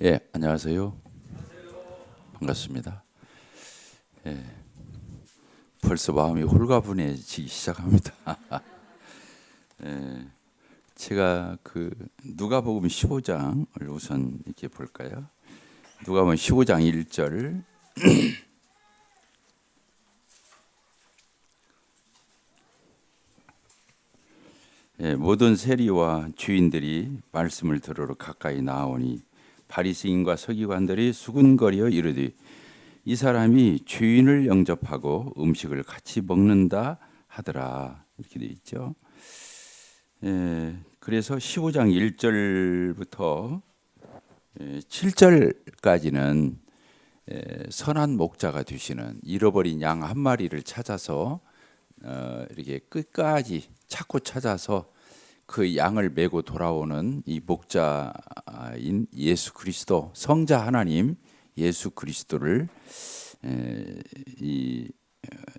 예, 안녕하세요. 반갑습니다. 예, 벌써 마음이 홀가분해지기 시작합니다. 예, 제가 그 누가복음 15장을 우선 이렇게 볼까요? 누가복음 15장 1절. 예, 모든 세리와 주인들이 말씀을 들으러 가까이 나오니 바리새인과 서기관들이 수군거려 이르되 이 사람이 주인을 영접하고 음식을 같이 먹는다 하더라. 이렇게 돼 있죠. 예, 그래서 15장 1절부터 7절까지는 선한 목자가 되시는 잃어버린 양 한 마리를 찾아서 이렇게 끝까지 찾고 찾아서 그 양을 메고 돌아오는 이 목자인 예수 그리스도, 성자 하나님 예수 그리스도를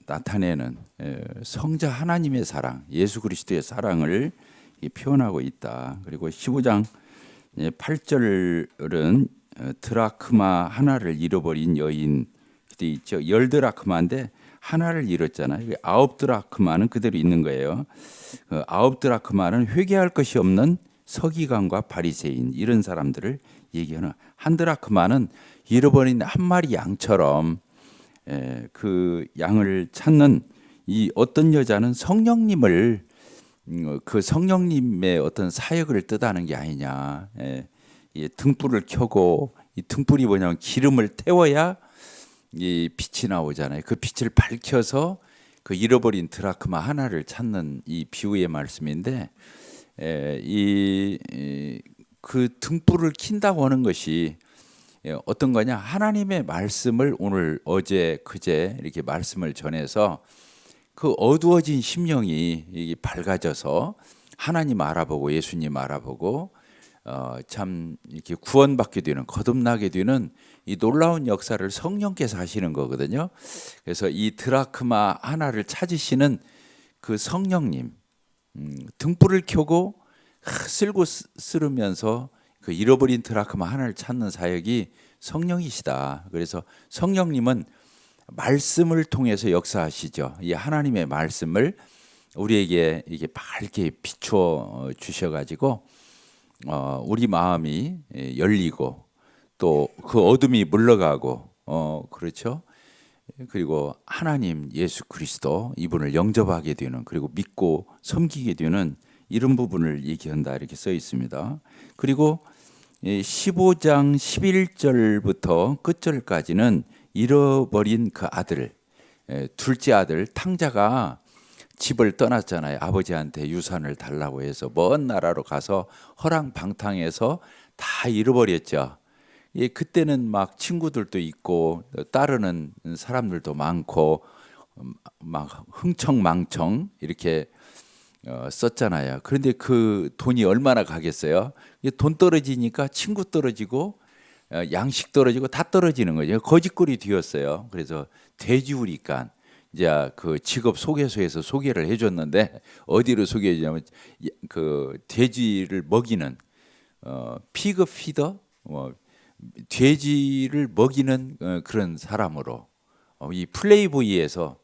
나타내는 성자 하나님의 사랑, 예수 그리스도의 사랑을 표현하고 있다. 그리고 15장 8절은 드라크마 하나를 잃어버린 여인 돼 있죠. 10드라크마인데 하나를 잃었잖아요. 9드라크마는 그대로 있는 거예요. 9드라크마는 회개할 것이 없는 서기관과 바리새인 이런 사람들을 얘기하는, 한 드라크마는 잃어버린 한 마리 양처럼 그 양을 찾는 이 어떤 여자는 성령님을, 그 성령님의 어떤 사역을 뜻하는 게 아니냐. 이 등불을 켜고, 이 등불이 뭐냐면 기름을 태워야 이 빛이 나오잖아요. 그 빛을 밝혀서 그 잃어버린 드라크마 하나를 찾는 이 비유의 말씀인데, 그 등불을 킨다고 하는 것이 어떤 거냐? 하나님의 말씀을 오늘 어제 그제 이렇게 말씀을 전해서 그 어두워진 심령이 이게 밝아져서 하나님 알아보고 예수님 알아보고 참 이렇게 구원받게 되는, 거듭나게 되는 이 놀라운 역사를 성령께서 하시는 거거든요. 그래서 이 드라크마 하나를 찾으시는 그 성령님, 등불을 켜고 쓸고 쓸으면서 그 잃어버린 드라크마 하나를 찾는 사역이 성령이시다. 그래서 성령님은 말씀을 통해서 역사하시죠. 이 하나님의 말씀을 우리에게 이게 밝게 비추어 주셔가지고 우리 마음이 열리고 또 그 어둠이 물러가고 그렇죠. 그리고 하나님 예수 그리스도 이분을 영접하게 되는, 그리고 믿고 섬기게 되는 이런 부분을 얘기한다 이렇게 써 있습니다. 그리고 15장 11절부터 끝절까지는 잃어버린 그 아들, 둘째 아들 탕자가 집을 떠났잖아요. 아버지한테 유산을 달라고 해서 먼 나라로 가서 허랑방탕해서 다 잃어버렸죠. 그때는 막 친구들도 있고 따르는 사람들도 많고 막 흥청망청 이렇게 썼잖아요. 그런데 그 돈이 얼마나 가겠어요? 돈 떨어지니까 친구 떨어지고 양식 떨어지고 다 떨어지는 거죠. 거짓골이 되었어요. 그래서 돼지우리간 이제 그 직업 소개소에서 소개를 해줬는데 어디로 소개해주냐면 그 돼지를 먹이는 피그 피더, 돼지를 먹이는 그런 사람으로 이 플레이보이에서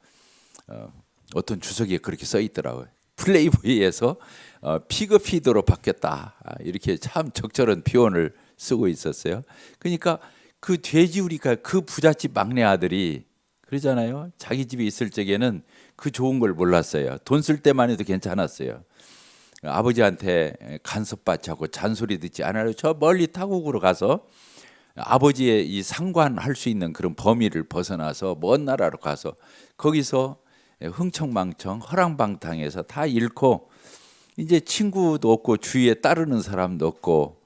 어떤 주석에 그렇게 써 있더라고요. 플레이보이에서 피그 피더로 바뀌었다. 이렇게 참 적절한 표현을 쓰고 있었어요. 그러니까 그 돼지우리가 그 부잣집 막내 아들이 그러잖아요. 자기 집에 있을 적에는 그 좋은 걸 몰랐어요. 돈 쓸 때만 해도 괜찮았어요. 아버지한테 간섭받자고 잔소리 듣지 않아요. 저 멀리 타국으로 가서 아버지의 이 상관할 수 있는 그런 범위를 벗어나서 먼 나라로 가서 거기서 흥청망청 허랑방탕해서 다 잃고 이제 친구도 없고 주위에 따르는 사람도 없고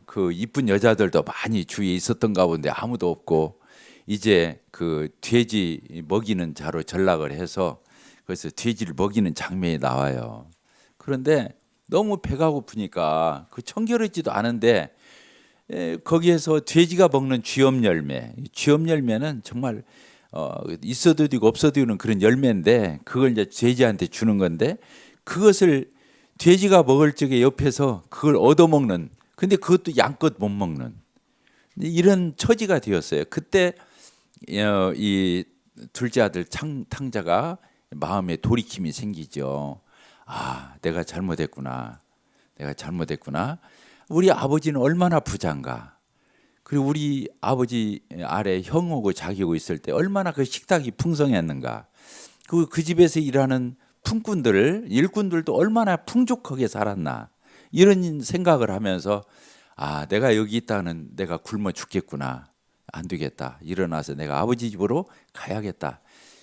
그 이쁜 여자들도 많이 주위에 있었던가 본데 아무도 없고 이제 그 돼지 먹이는 자로 전락을 해서 그래서 돼지를 먹이는 장면이 나와요. 그런데 너무 배가 고프니까 그 청결하지도 않은데 거기에서 돼지가 먹는 쥐엄 열매, 쥐엄 열매는 정말 있어도 되고 없어도 되는 그런 열매인데 그걸 이제 돼지한테 주는 건데 그것을 돼지가 먹을 적에 옆에서 그걸 얻어먹는, 근데 그것도 양껏 못 먹는, 이런 처지가 되었어요. 그때 이 둘째 아들 탕자가 마음에 돌이킴이 생기죠. 아, 내가 잘못했구나. 내가 잘못했구나. 우리 아버지는 얼마나 부자인가. 그리고 우리 아버지 아래 형하고 자기하고 있을 때 얼마나 그 식탁이 풍성했는가. 그 집에서 일하는 일꾼들도 얼마나 풍족하게 살았나. 이런 생각을 하면서 아, 내가 여기 있다는 내가 굶어 죽겠구나. 안 되겠다. 일어나서 내가 아버지 집으로 가야겠다.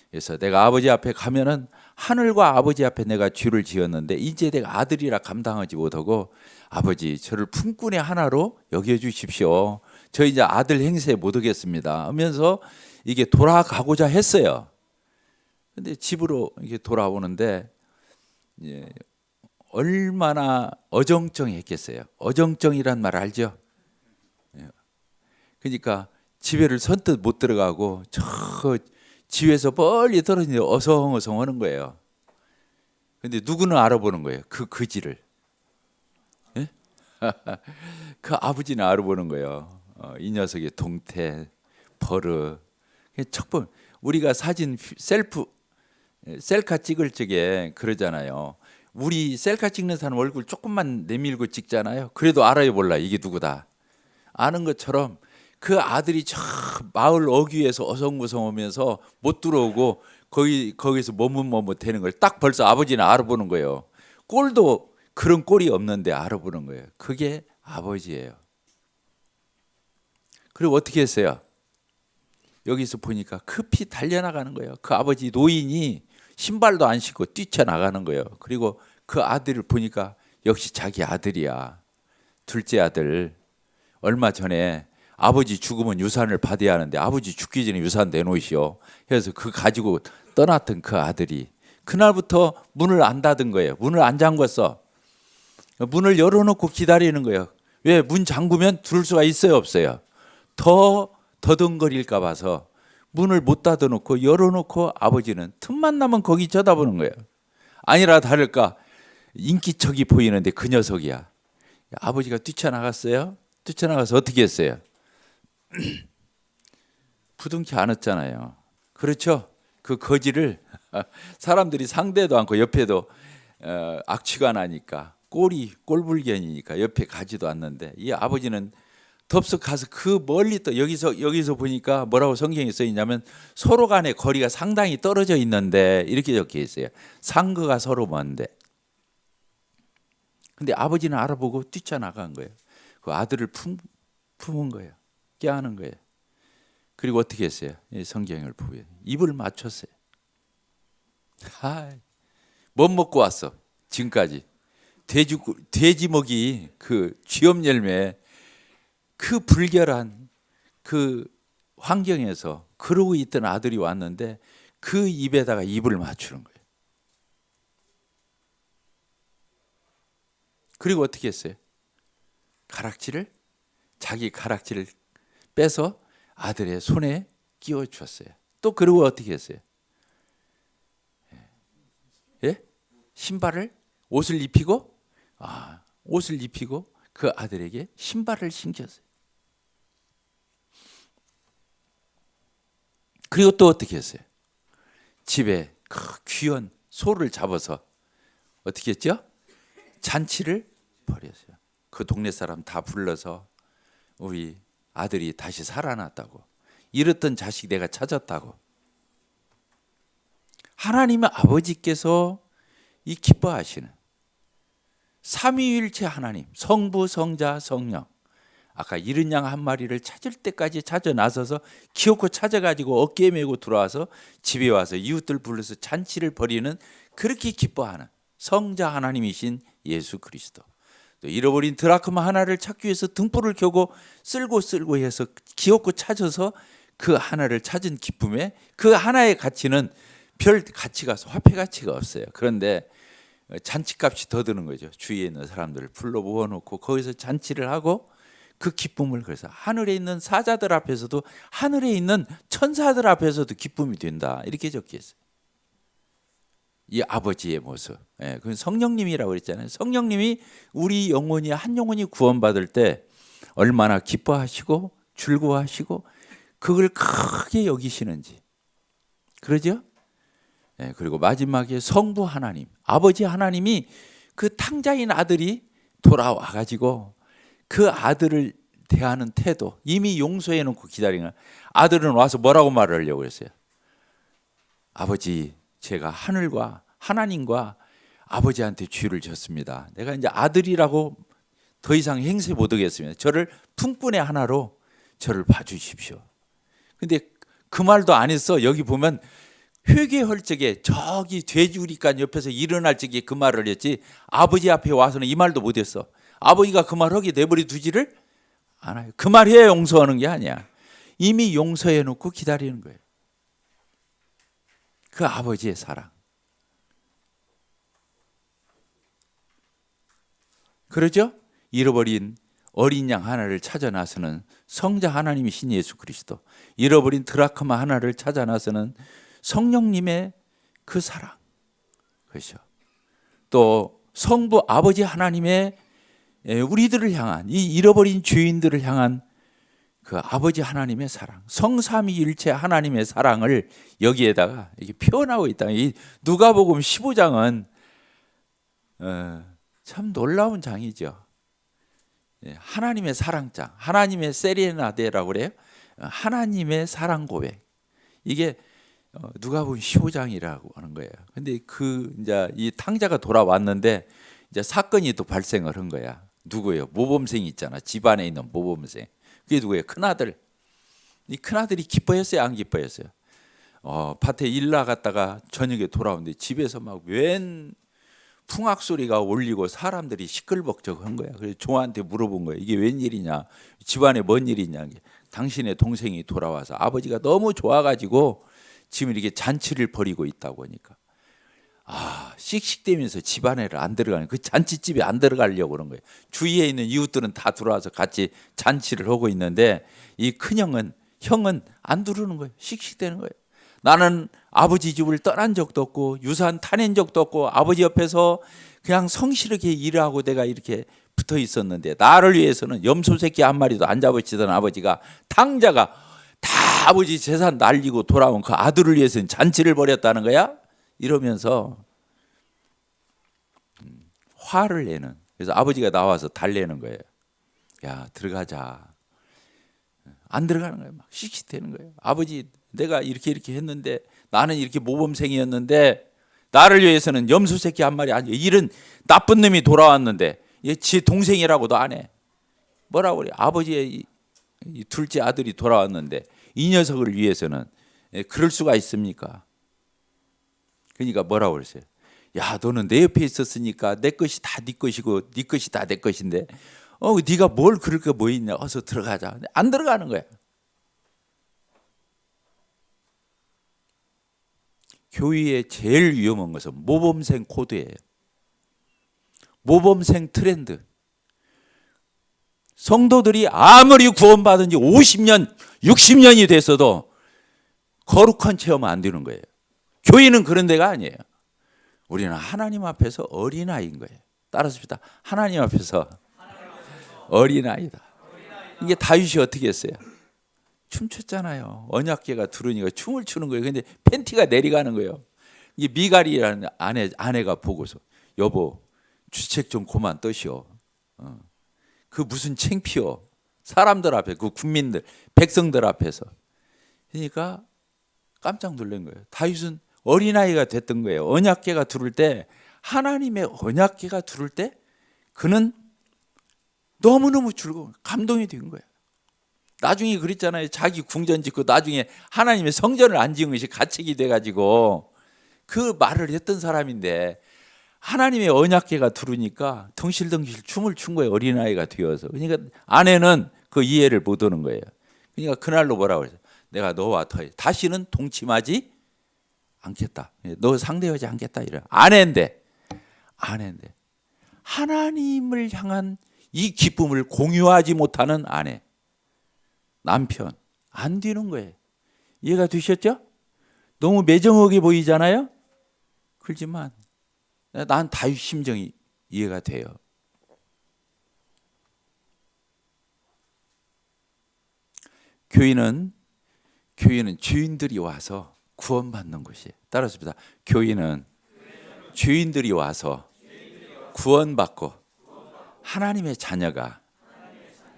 그래서 내가 아버지 앞에 가면은 하늘과 아버지 앞에 내가 죄를 지었는데 이제 내가 아들이라 감당하지 못하고 아버지 저를 품꾼의 하나로 여겨주십시오. 저 이제 아들 행세 못 하겠습니다. 하면서 이게 돌아가고자 했어요. 근데 집으로 이게 돌아오는데 얼마나 어정쩡했겠어요. 어정쩡이란 말 알죠? 그러니까 집에를 선뜻 못 들어가고 저 집에서 멀리 떨어지는데 어성어성 하는 거예요. 근데 누구는 알아보는 거예요. 그 거지를. 예? 그 아버지는 알아보는 거예요. 이 녀석의 동태, 버릇. 척보 우리가 사진 셀카 찍을 적에 그러잖아요. 우리 셀카 찍는 사람 얼굴 조금만 내밀고 찍잖아요. 그래도 알아요 몰라 이게 누구다. 아는 것처럼 그 아들이 저 마을 어귀에서 어성무성하면서 못 들어오고 거기서 머뭇머뭇대는 걸 딱 벌써 아버지는 알아보는 거예요. 꼴도 그런 꼴이 없는데 알아보는 거예요. 그게 아버지예요. 그리고 어떻게 했어요? 여기서 보니까 급히 달려나가는 거예요. 그 아버지 노인이 신발도 안 신고 뛰쳐나가는 거예요. 그리고 그 아들을 보니까 역시 자기 아들이야. 둘째 아들. 얼마 전에 아버지 죽으면 유산을 받아야 하는데 아버지 죽기 전에 유산 내놓으시오. 그래서 그 가지고 떠났던 그 아들이 그날부터 문을 안 닫은 거예요. 문을 안 잠궜어. 문을 열어놓고 기다리는 거예요. 왜? 문 잠그면 들을 수가 있어요 없어요? 더 더듬거릴까 봐서 문을 못 닫아놓고 열어놓고 아버지는 틈만 나면 거기 쳐다보는 거예요. 아니라 다를까 인기척이 보이는데 그 녀석이야. 아버지가 뛰쳐나갔어요. 뛰쳐나가서 어떻게 했어요? 부둥켜 안았잖아요. 그렇죠? 그 거지를 사람들이 상대도 않고 옆에도 악취가 나니까 꼴불견이니까 옆에 가지도 않는데 이 아버지는 덥석 가서 그 멀리 또 여기서 보니까 뭐라고 성경에 써 있냐면 서로 간의 거리가 상당히 떨어져 있는데 이렇게 적혀 있어요. 상거가 서로 먼데. 근데 아버지는 알아보고 뛰쳐나간 거예요. 그 아들을 품은 거예요. 껴안은 거예요. 그리고 어떻게 했어요? 성경을 보면 입을 맞췄어요. 못 먹고 왔어. 지금까지 돼지먹이 그 쥐엄 열매 그 불결한 그 환경에서 그러고 있던 아들이 왔는데 그 입에다가 입을 맞추는 거예요. 그리고 어떻게 했어요? 자기 가락지를 빼서 아들의 손에 끼워 주었어요. 또 그리고 어떻게 했어요? 예? 옷을 입히고 그 아들에게 신발을 신겼어요. 그리고 또 어떻게 했어요? 집에 그 귀한 소를 잡아서 어떻게 했죠? 잔치를 벌였어요. 그 동네 사람 다 불러서 우리 아들이 다시 살아났다고, 잃었던 자식 내가 찾았다고. 하나님의 아버지께서 이 기뻐하시는 삼위일체 하나님, 성부, 성자, 성령. 아까 이른 양 한 마리를 찾을 때까지 찾아 나서서 기어코 찾아가지고 어깨에 메고 들어와서 집에 와서 이웃들 불러서 잔치를 벌이는, 그렇게 기뻐하는 성자 하나님이신 예수 그리스도. 또 잃어버린 드라크마 하나를 찾기 위해서 등불을 켜고 쓸고 해서 기어코 찾아서 그 하나를 찾은 기쁨에 그 하나의 가치는 별 가치가, 화폐 가치가 없어요. 그런데 잔치값이 더 드는 거죠. 주위에 있는 사람들을 불러 모아놓고 거기서 잔치를 하고 그 기쁨을, 그래서 하늘에 있는 사자들 앞에서도 하늘에 있는 천사들 앞에서도 기쁨이 된다, 이렇게 적혀 있어요. 이 아버지의 모습. 그 성령님이라고 그랬잖아요. 성령님이 우리 영혼이 한 영혼이 구원받을 때 얼마나 기뻐하시고 즐거워하시고 그걸 크게 여기시는지. 그러죠? 네, 그리고 마지막에 성부 하나님, 아버지 하나님이 그 탕자인 아들이 돌아와 가지고 그 아들을 대하는 태도, 이미 용서해 놓고 기다리는 아들은 와서 뭐라고 말을 하려고 했어요? 아버지, 제가 하늘과 하나님과 아버지한테 죄를 졌습니다. 내가 이제 아들이라고 더 이상 행세 못 하겠습니다. 저를 품꾼의 하나로 저를 봐주십시오. 근데 그 말도 안 했어. 여기 보면 회개할 적에 저기 돼지우리간 옆에서 일어날 적에 그 말을 했지, 아버지 앞에 와서는 이 말도 못 했어. 아버지가 그 말 하게 내버려 두지를 않아요. 그 말 해야 용서하는 게 아니야. 이미 용서해 놓고 기다리는 거예요. 그 아버지의 사랑. 그러죠? 잃어버린 어린 양 하나를 찾아 나서는 성자 하나님이신 예수 그리스도, 잃어버린 드라크마 하나를 찾아 나서는 성령님의 그 사랑, 그렇죠? 또 성부 아버지 하나님의 우리들을 향한, 이 잃어버린 죄인들을 향한 그 아버지 하나님의 사랑, 성삼위일체 하나님의 사랑을 여기에다가 이렇게 표현하고 있다. 이 누가복음 15장은 참 놀라운 장이죠. 하나님의 사랑장, 하나님의 세레나데라고 그래요. 하나님의 사랑 고백. 이게 누가복음 15장이라고 하는 거예요. 근데 그 이제 이 탕자가 돌아왔는데 이제 사건이 또 발생을 한 거야. 누구예요? 모범생이 있잖아. 집안에 있는 모범생. 그게 누구예요? 큰아들. 이 큰아들이 기뻐했어요? 안 기뻐했어요? 밭에 일 나갔다가 저녁에 돌아오는데 집에서 막 웬 풍악 소리가 울리고 사람들이 시끌벅적한 거야. 그래서 종한테 물어본 거야. 이게 웬일이냐? 집안에 뭔 일이냐? 당신의 동생이 돌아와서 아버지가 너무 좋아가지고 지금 이렇게 잔치를 벌이고 있다고 하니까, 씩씩대면서 집안에를 안 들어가는, 그 잔치집에 안 들어가려고 그런 거예요. 주위에 있는 이웃들은 다 들어와서 같이 잔치를 하고 있는데 이 큰형은 안 들어오는 거예요. 씩씩대는 거예요. 나는 아버지 집을 떠난 적도 없고 유산 타낸 적도 없고 아버지 옆에서 그냥 성실하게 일하고 내가 이렇게 붙어 있었는데, 나를 위해서는 염소 새끼 한 마리도 안 잡으시던 아버지가, 탕자가 다 아버지 재산 날리고 돌아온 그 아들을 위해서는 잔치를 벌였다는 거야? 이러면서 화를 내는. 그래서 아버지가 나와서 달래는 거예요. 야, 들어가자. 안 들어가는 거예요. 막 씩씩대는 거예요. 아버지, 내가 이렇게 했는데, 나는 이렇게 모범생이었는데 나를 위해서는 염소 새끼 한 마리 아니에요. 이런 나쁜 놈이 돌아왔는데 지 동생이라고도 안 해. 뭐라고 그래? 아버지의 이 둘째 아들이 돌아왔는데 이 녀석을 위해서는 그럴 수가 있습니까? 그러니까 뭐라고 그랬어요? 야, 너는 내 옆에 있었으니까 내 것이 다 네 것이고 네 것이 다 내 것인데 네가 뭘 그럴 게 뭐 있냐? 어서 들어가자. 안 들어가는 거야. 교회의 제일 위험한 것은 모범생 코드예요. 모범생 트렌드. 성도들이 아무리 구원받은 지 50년, 60년이 됐어도 거룩한 체험은 안 되는 거예요. 교회는 그런 데가 아니에요. 우리는 하나님 앞에서 어린아이인 거예요. 따라합시다. 하나님 앞에서 어린아이다. 이게 다윗이 어떻게 했어요? 춤췄잖아요. 언약궤가 들으니까 춤을 추는 거예요. 근데 팬티가 내려가는 거예요. 이 미갈이라는 아내가 보고서, 여보, 주책 좀 그만 떠시오. 그 무슨 창피요. 사람들 앞에, 그 국민들, 백성들 앞에서. 그러니까 깜짝 놀란 거예요. 다윗은 어린아이가 됐던 거예요. 언약궤가 들을 때, 하나님의 언약궤가 들을 때 그는 너무너무 즐거워, 감동이 된 거예요. 나중에 그랬잖아요. 자기 궁전 짓고 나중에 하나님의 성전을 안 지은 것이 가책이 돼가지고 그 말을 했던 사람인데, 하나님의 언약궤가 들으니까 덩실덩실 춤을 춘 거예요. 어린아이가 되어서. 그러니까 아내는 그 이해를 못 하는 거예요. 그러니까 그날로 뭐라고 그랬어요? 내가 너와 다시는 동침하지 않겠다. 너 상대하지 않겠다. 이래. 아내인데 하나님을 향한 이 기쁨을 공유하지 못하는 아내, 남편, 안 되는 거예요. 이해가 되셨죠? 너무 매정하게 보이잖아요. 그렇지만 난 다윗 심정이 이해가 돼요. 교회는 주인들이 와서 구원받는 곳이에요. 따라합시다. 교회는 주인들이 와서 구원받고 하나님의 자녀가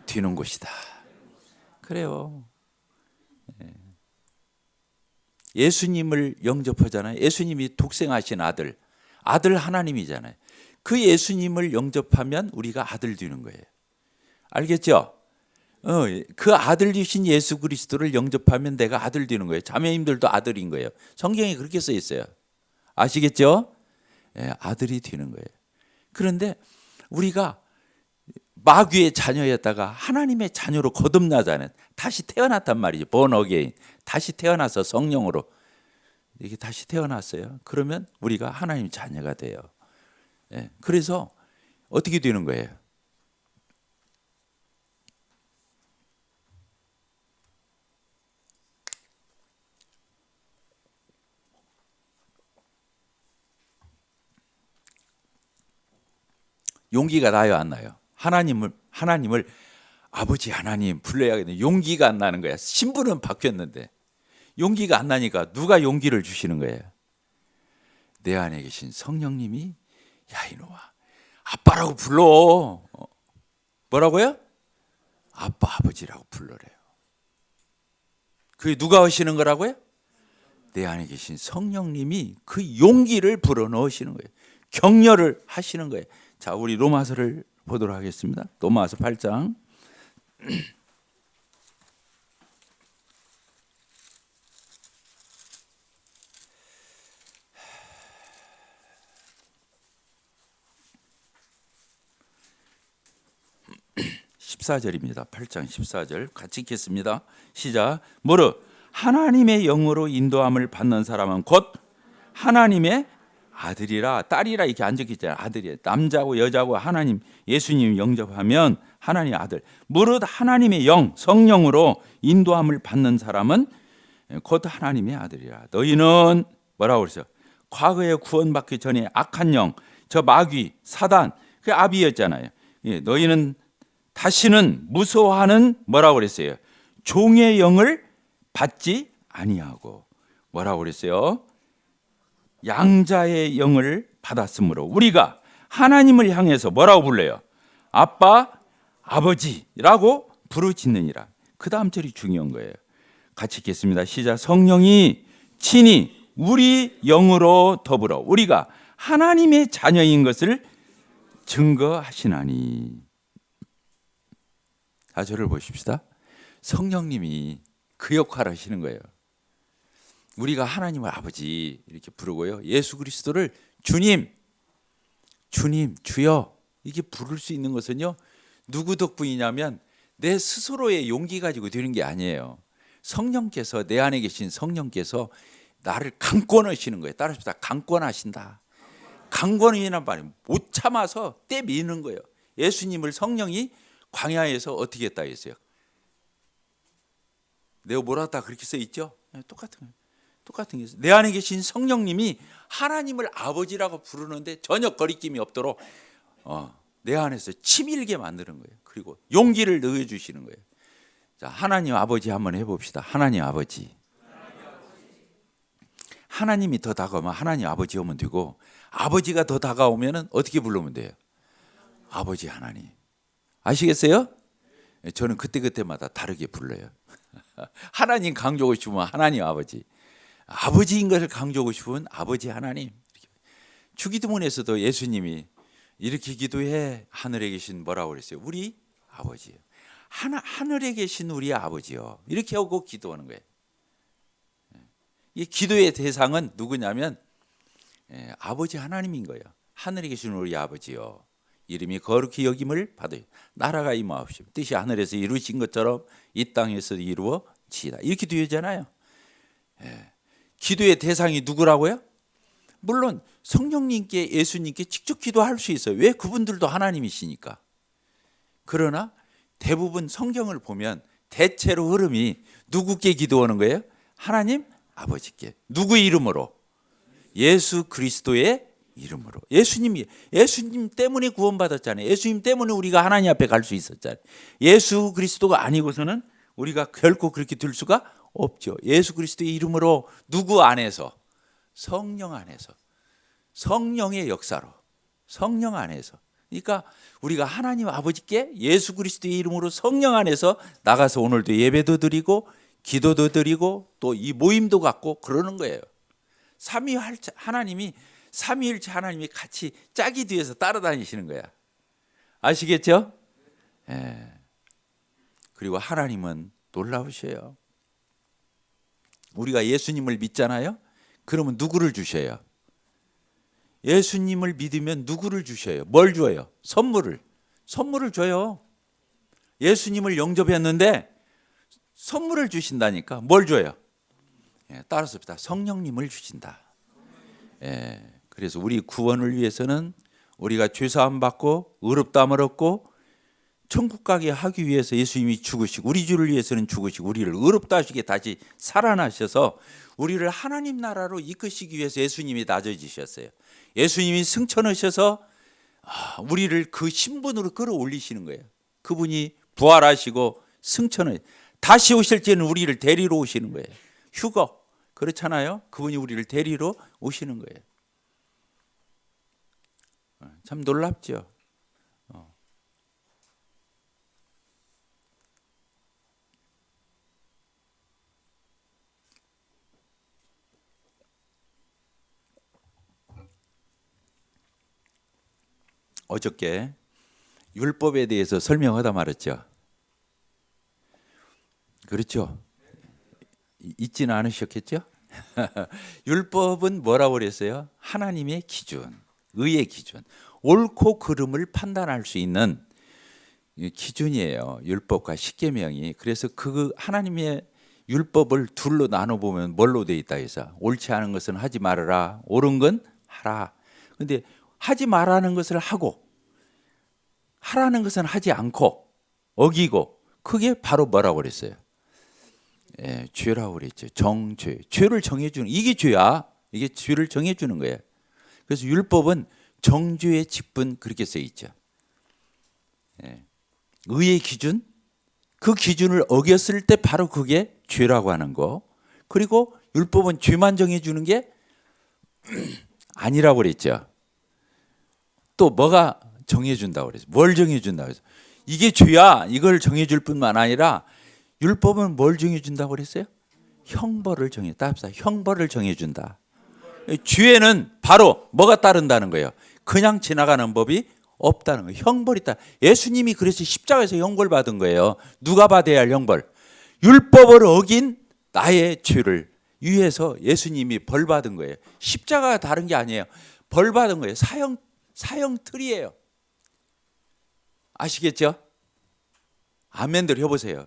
되는 곳이다. 그래요. 예수님을 영접하잖아요. 예수님이 독생하신 아들 하나님이잖아요. 그 예수님을 영접하면 우리가 아들 되는 거예요. 알겠죠? 그 아들 되신 예수 그리스도를 영접하면 내가 아들 되는 거예요. 자매님들도 아들인 거예요. 성경에 그렇게 써 있어요. 아시겠죠? 아들이 되는 거예요. 그런데 우리가 마귀의 자녀였다가 하나님의 자녀로 거듭나자는 다시 태어났단 말이죠. born again. 다시 태어나서 성령으로 이게 다시 태어났어요. 그러면 우리가 하나님의 자녀가 돼요. 그래서 어떻게 되는 거예요? 용기가 나요, 안 나요? 하나님을 아버지 하나님 불러야겠네. 용기가 안 나는 거야. 신분은 바뀌었는데 용기가 안 나니까 누가 용기를 주시는 거예요? 내 안에 계신 성령님이 야 이놈아 아빠라고 불러. 뭐라고요? 아빠 아버지라고 불러래요. 그게 누가 하시는 거라고요? 내 안에 계신 성령님이 그 용기를 불어넣으시는 거예요. 격려를 하시는 거예요. 자, 우리 로마서를 보도록 하겠습니다. 로마서 8장 14절입니다. 8장 14절 같이 읽겠습니다. 시작. 무릇 하나님의 영으로 인도함을 받는 사람은 곧 하나님의 아들이라 딸이라 이렇게 안 적혀 있잖아요. 아들이에요. 남자고 여자고 하나님 예수님 영접하면 하나님 아들. 무릇 하나님의 영 성령으로 인도함을 받는 사람은 곧 하나님의 아들이라. 너희는 뭐라고 그랬어요? 과거에 구원받기 전에 악한 영, 저 마귀, 사단, 그 아비였잖아요. 너희는 다시는 무서워하는 뭐라고 그랬어요? 종의 영을 받지 아니하고 뭐라고 그랬어요? 양자의 영을 받았으므로 우리가 하나님을 향해서 뭐라고 불러요? 아빠, 아버지라고 부르짖느니라. 그 다음 절이 중요한 거예요. 같이 읽겠습니다. 시작. 성령이 친히 우리 영으로 더불어 우리가 하나님의 자녀인 것을 증거하시나니. 저를 보십시다. 성령님이 그 역할을 하시는 거예요. 우리가 하나님을 아버지 이렇게 부르고요. 예수 그리스도를 주님, 주여 이게 부를 수 있는 것은요. 누구 덕분이냐면 내 스스로의 용기 가지고 되는 게 아니에요. 성령께서 내 안에 계신 성령께서 나를 강권하시는 거예요. 따라합시다. 강권하신다. 강권이란 말이 못 참아서 떼미는 거예요. 예수님을 성령이 광야에서 어떻게 했다 했어요? 내가 뭐라다 그렇게 써 있죠? 똑같은 게 있어요. 내 안에 계신 성령님이 하나님을 아버지라고 부르는데 전혀 거리낌이 없도록 내 안에서 치밀게 만드는 거예요. 그리고 용기를 넣어주시는 거예요. 자, 하나님 아버지 한번 해봅시다. 하나님 아버지. 하나님이 더 다가오면 하나님 아버지 오면 되고 아버지가 더 다가오면 어떻게 부르면 돼요? 아버지 하나님. 아시겠어요? 저는 그때마다 다르게 불러요. 하나님 강조하고 싶으면 하나님 아버지. 아버지인 것을 강조하고 싶으면 아버지 하나님. 주기도문에서도 예수님이 이렇게 기도해. 하늘에 계신 뭐라고 그랬어요? 우리 아버지요. 하늘에 계신 우리 아버지요. 이렇게 하고 기도하는 거예요. 이 기도의 대상은 누구냐면 아버지 하나님인 거예요. 하늘에 계신 우리 아버지요. 이름이 거룩히 여김을 받아요. 나라가 임하옵시고 뜻이 하늘에서 이루어진 것처럼 이 땅에서도 이루어지이다. 이렇게 되잖아요. 기도의 대상이 누구라고요? 물론 성령님께 예수님께 직접 기도할 수 있어요. 왜? 그분들도 하나님이시니까. 그러나 대부분 성경을 보면 대체로 흐름이 누구께 기도하는 거예요? 하나님 아버지께. 누구의 이름으로? 예수 그리스도의 이름으로. 예수님 때문에 구원받았잖아요. 예수님 때문에 우리가 하나님 앞에 갈 수 있었잖아요. 예수 그리스도가 아니고서는 우리가 결코 그렇게 될 수가 없죠. 예수 그리스도의 이름으로 누구 안에서? 성령 안에서. 성령의 역사로. 성령 안에서. 그러니까 우리가 하나님 아버지께 예수 그리스도의 이름으로 성령 안에서 나가서 오늘도 예배도 드리고 기도도 드리고 또 이 모임도 갖고 그러는 거예요. 삼위일체 하나님이 같이 짝이 뒤에서 따라다니시는 거야. 아시겠죠? 예. 그리고 하나님은 놀라우셔요. 우리가 예수님을 믿잖아요. 그러면 누구를 주셔요? 예수님을 믿으면 누구를 주셔요? 뭘 줘요? 선물을 줘요. 예수님을 영접했는데 선물을 주신다니까. 뭘 줘요? 예, 따라서 성령님을 주신다. 예, 그래서 우리 구원을 위해서는 우리가 죄사함 받고 의롭다함을 얻고 천국 가게 하기 위해서 예수님이 죽으시고 우리 주를 위해서는 죽으시고 우리를 의롭다 하시게 다시 살아나셔서 우리를 하나님 나라로 이끄시기 위해서 예수님이 낮아지셨어요. 예수님이 승천하셔서 우리를 그 신분으로 끌어올리시는 거예요. 그분이 부활하시고 승천을 다시 오실 때는 우리를 데리러 오시는 거예요. 휴거 그렇잖아요. 그분이 우리를 데리러 오시는 거예요. 참 놀랍죠. 어저께 율법에 대해서 설명하다 말았죠. 그렇죠? 잊지는 않으셨겠죠? 율법은 뭐라고 그랬어요? 하나님의 기준, 의의 기준, 옳고 그름을 판단할 수 있는 기준이에요. 율법과 십계명이. 그래서 그 하나님의 율법을 둘로 나눠보면 뭘로 돼 있다 해서 옳지 않은 것은 하지 말아라, 옳은 건 하라. 근데 하지 말라는 것을 하고 하라는 것은 하지 않고 어기고 그게 바로 뭐라고 그랬어요? 예, 죄라고 그랬죠. 정죄. 죄를 정해주는 이게 죄야. 이게 죄를 정해주는 거예요. 그래서 율법은 정죄의 직분 그렇게 써 있죠. 예. 의의 기준, 그 기준을 어겼을 때 바로 그게 죄라고 하는 거. 그리고 율법은 죄만 정해주는 게 아니라고 그랬죠. 또 뭐가 정해준다고 그랬어요? 뭘 정해준다고 그랬어요? 이게 죄야. 이걸 정해줄 뿐만 아니라 율법은 뭘 정해준다고 그랬어요? 형벌을 정해준다. 형벌을 정해준다. 죄에는 바로 뭐가 따른다는 거예요? 그냥 지나가는 법이 없다는 거예요. 형벌이 있다. 예수님이 그래서 십자가에서 형벌 받은 거예요. 누가 받아야 할 형벌? 율법을 어긴 나의 죄를 위해서 예수님이 벌 받은 거예요. 십자가가 다른 게 아니에요. 벌 받은 거예요. 사형 틀이에요. 아시겠죠? 아멘들 해보세요.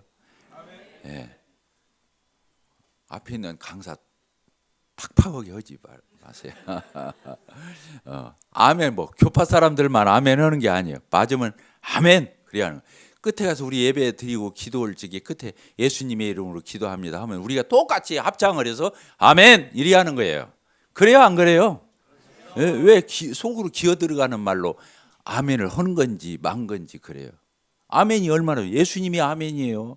예. 앞에 있는 강사 팍팍하게 하지 마세요. 아멘 뭐 교파 사람들만 아멘 하는 게 아니에요. 맞으면 아멘 그래야 하는 거예요. 끝에 가서 우리 예배 드리고 기도할 적에 끝에 예수님의 이름으로 기도합니다 하면 우리가 똑같이 합장을 해서 아멘 이리 하는 거예요. 그래요 안 그래요? 왜 속으로 기어 들어가는 말로 아멘을 하는 건지 만 건지 그래요. 아멘이 얼마나 예수님이 아멘이에요.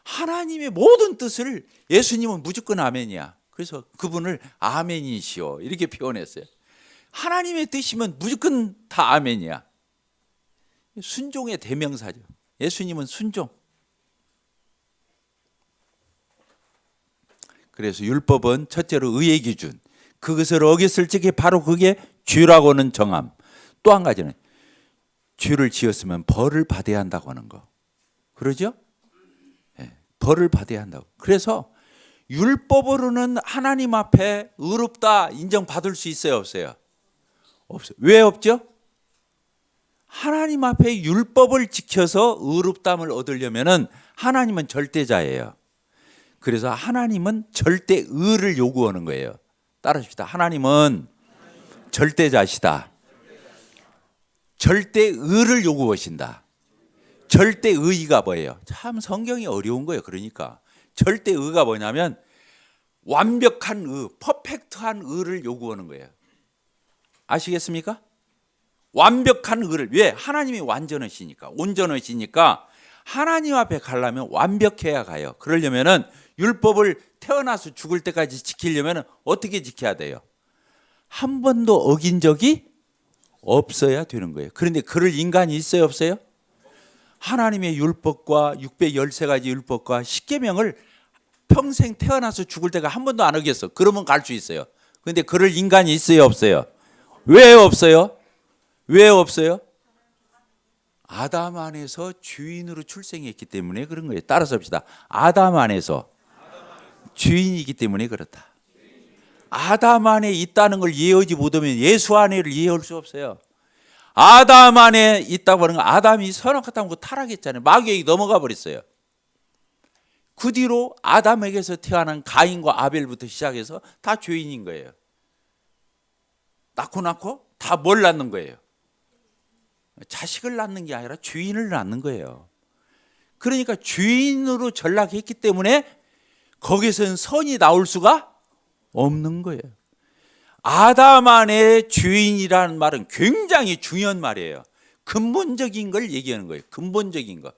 하나님의 모든 뜻을 예수님은 무조건 아멘이야. 그래서 그분을 아멘이시오 이렇게 표현했어요. 하나님의 뜻이면 무조건 다 아멘이야. 순종의 대명사죠. 예수님은 순종. 그래서 율법은 첫째로 의의 기준. 그것을 어겼을 적에 바로 그게 죄라고는 정함. 또 한 가지는 죄를 지었으면 벌을 받아야 한다고 하는 거. 그러죠? 네, 벌을 받아야 한다고. 그래서 율법으로는 하나님 앞에 의롭다 인정받을 수 있어요, 없어요? 없어요. 왜 없죠? 하나님 앞에 율법을 지켜서 의롭다함을 얻으려면은 하나님은 절대자예요. 그래서 하나님은 절대 의를 요구하는 거예요. 따라합시다. 하나님은 절대자시다. 절대 의를 요구하신다. 절대 의가 뭐예요? 참 성경이 어려운 거예요. 그러니까 절대 의가 뭐냐면 완벽한 의, 퍼펙트한 의를 요구하는 거예요. 아시겠습니까? 완벽한 의를. 왜? 하나님이 완전하시니까, 온전하시니까 하나님 앞에 가려면 완벽해야 가요. 그러려면은 율법을 태어나서 죽을 때까지 지키려면 어떻게 지켜야 돼요? 한 번도 어긴 적이 없어야 되는 거예요. 그런데 그럴 인간이 있어요, 없어요? 하나님의 율법과 613가지 율법과 10계명을 평생 태어나서 죽을 때가 한 번도 안 어겼어. 그러면 갈 수 있어요. 그런데 그럴 인간이 있어요, 없어요? 왜 없어요? 왜 없어요? 아담 안에서 주인으로 출생했기 때문에 그런 거예요. 따라서 합시다. 아담 안에서 주인이기 때문에 그렇다. 아담 안에 있다는 걸 이해하지 못하면 예수 안에를 이해할 수 없어요. 아담 안에 있다고 하는 건 아담이 선악과다고 타락했잖아요. 마귀에게 넘어가 버렸어요. 그 뒤로 아담에게서 태어난 가인과 아벨부터 시작해서 다 죄인인 거예요. 낳고 다 뭘 낳는 거예요? 자식을 낳는 게 아니라 주인을 낳는 거예요. 그러니까 주인으로 전락했기 때문에 거기서는 선이 나올 수가 없는 거예요. 아담 안에 주인이라는 말은 굉장히 중요한 말이에요. 근본적인 걸 얘기하는 거예요. 근본적인 것.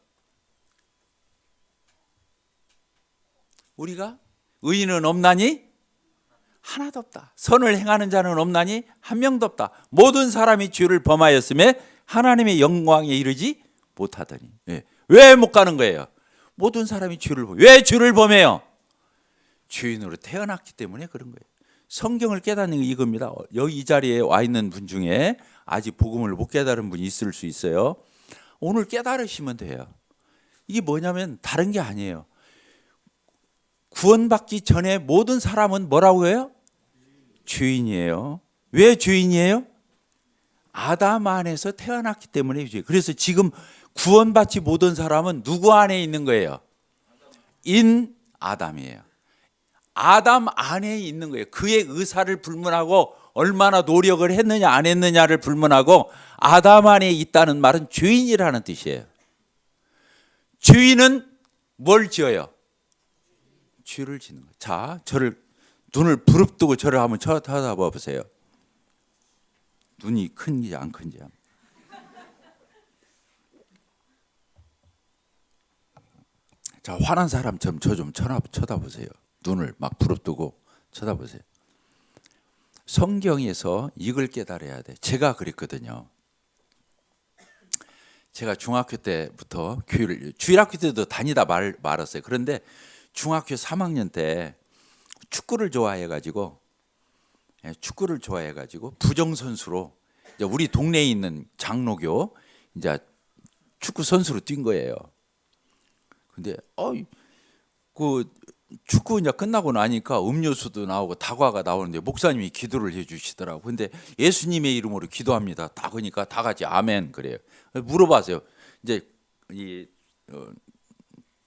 우리가 의인은 없나니 하나도 없다. 선을 행하는 자는 없나니 한 명도 없다. 모든 사람이 죄를 범하였음에 하나님의 영광에 이르지 못하더니. 왜 못 가는 거예요? 모든 사람이 죄를 범해요. 왜 죄를 범해요? 주인으로 태어났기 때문에 그런 거예요. 성경을 깨닫는 게 이겁니다. 여기 이 자리에 와 있는 분 중에 아직 복음을 못 깨달은 분이 있을 수 있어요. 오늘 깨달으시면 돼요. 이게 뭐냐면 다른 게 아니에요. 구원받기 전에 모든 사람은 뭐라고 해요? 주인이에요. 왜 주인이에요? 아담 안에서 태어났기 때문에 주인. 그래서 지금 구원받지 못한 사람은 누구 안에 있는 거예요? 인 아담이에요. 아담 안에 있는 거예요. 그의 의사를 불문하고 얼마나 노력을 했느냐 안 했느냐를 불문하고 아담 안에 있다는 말은 주인이라는 뜻이에요. 주인은 뭘 지어요? 죄를 짓는 거예요. 자, 저를 눈을 부릅뜨고 저를 한번 쳐다봐 보세요. 눈이 큰지 안 큰지. 자, 화난 사람처럼 저 좀 쳐다보세요. 눈을 막 부릅뜨고 쳐다보세요. 성경에서 이걸 깨달아야 돼. 제가 그랬거든요. 제가 중학교 때부터 주일학교 때도 다니다 말았어요. 그런데 중학교 3학년 때 축구를 좋아해가지고 부정 선수로 우리 동네에 있는 장로교 이제 축구 선수로 뛴 거예요. 근데 그 축구 이제 끝나고 나니까 음료수도 나오고 다과가 나오는데 목사님이 기도를 해주시더라고. 근데 예수님의 이름으로 기도합니다. 다 그러니까 다 같이 아멘 그래요. 물어봤어요. 이제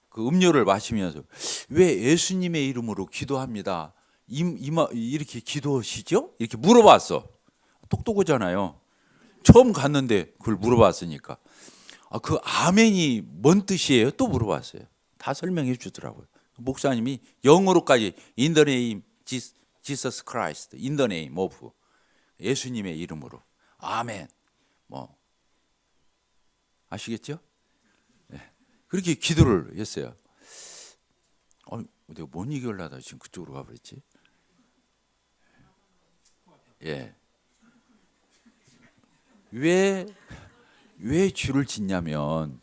그 음료를 마시면서 왜 예수님의 이름으로 기도합니다. 이렇게 기도하시죠? 이렇게 물어봤어. 똑똑하잖아요. 처음 갔는데 그걸 물어봤으니까. 그 아멘이 뭔 뜻이에요? 또 물어봤어요. 다 설명해 주더라고요. 목사님이 영어로까지 In the name Jesus Christ, In the name of 예수님의 이름으로 아멘. 뭐 아시겠죠? 네. 그렇게 기도를 했어요. 내가 뭔 얘기를 하다 지금 그쪽으로 가버렸지? 예. 왜 죄를 짓냐면요.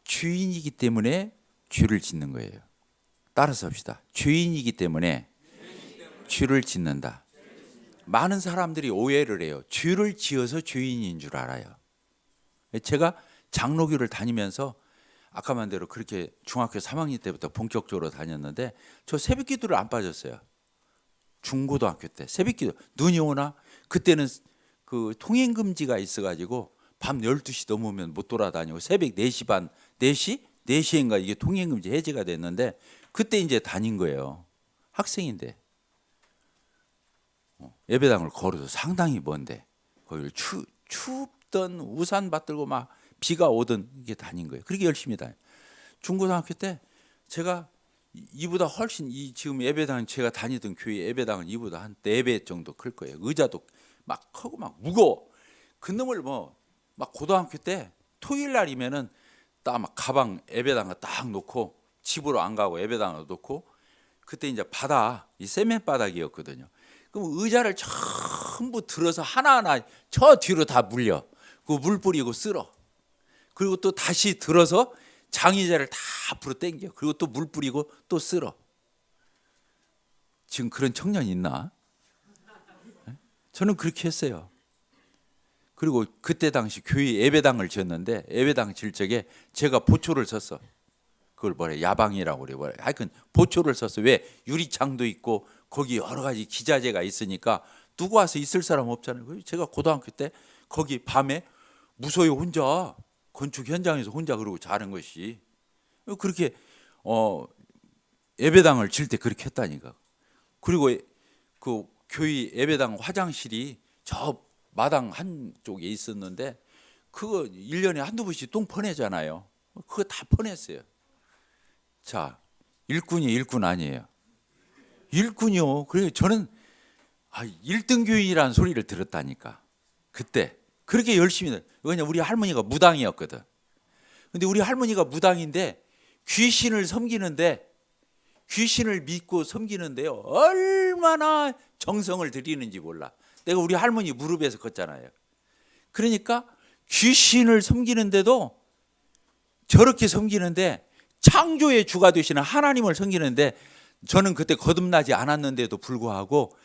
주인이기 때문에 죄를 짓는 거예요. 따라서 합시다. 주인이기 때문에 죄를 짓는다. 많은 사람들이 오해를 해요. 죄를 지어서 죄인인 줄 알아요. 제가 장로교를 다니면서 아까 만 대로 그렇게 중학교 3학년 때부터 본격적으로 다녔는데 저 새벽기도를 안 빠졌어요. 중고등학교 때 새벽기도 눈이 오나 그때는 그 통행금지가 있어가지고 밤 12시 넘으면 못 돌아다니고 새벽 4시 반 4시인가 이게 통행금지 해제가 됐는데 그때 이제 다닌 거예요. 학생인데 예배당을 걸어서 상당히 먼데 거기를 춥던 우산 받들고 막 비가 오던 이게 다닌 거예요. 그렇게 열심히 다녀요. 중고등학교 때 제가 이보다 훨씬 지금 예배당 제가 다니던 교회 예배당은 이보다 한 4배 정도 클 거예요. 의자도 막 크고 막 무거워. 그 놈을 막 고등학교 때 토요일 날이면은 딱 막 가방 예배당에 딱 놓고 집으로 안 가고 예배당에 놓고 그때 이제 바다 이 세면 바닥이었거든요. 그럼 의자를 전부 들어서 하나하나 저 뒤로 다 물려. 그 물 뿌리고 쓸어. 그리고 또 다시 들어서 장의자를 다 앞으로 당겨. 그리고 또 물 뿌리고 또 쓸어. 지금 그런 청년 있나? 저는 그렇게 했어요. 그리고 그때 당시 교회 예배당을 지었는데 예배당 질 적에 제가 보초를 섰어. 그걸 뭐래 야방이라고 그래. 뭐래. 하여튼 보초를 섰어. 왜? 유리창도 있고 거기 여러 가지 기자재가 있으니까 누구 와서 있을 사람 없잖아요. 제가 고등학교 때 거기 밤에 무소유 혼자 건축 현장에서 혼자 그러고 자는 것이 그렇게 예배당을 질 때 그렇게 했다니까. 그리고 그 교회 예배당 화장실이 저 마당 한쪽에 있었는데 그거 1년에 한두 번씩 똥 퍼내잖아요. 그거 다 퍼냈어요. 자, 일꾼이 일꾼 아니에요. 일꾼이요. 그래서 저는 1등 교인이라는 소리를 들었다니까. 그때 그렇게 열심히. 왜냐 우리 할머니가 무당이었거든. 근데 우리 할머니가 무당인데 귀신을 섬기는데 귀신을 믿고 섬기는데요. 얼마나 정성을 들이는지 몰라. 내가 우리 할머니 무릎에서 걷잖아요. 그러니까 귀신을 섬기는데도 저렇게 섬기는데 창조의 주가 되시는 하나님을 섬기는데 저는 그때 거듭나지 않았는데도 불구하고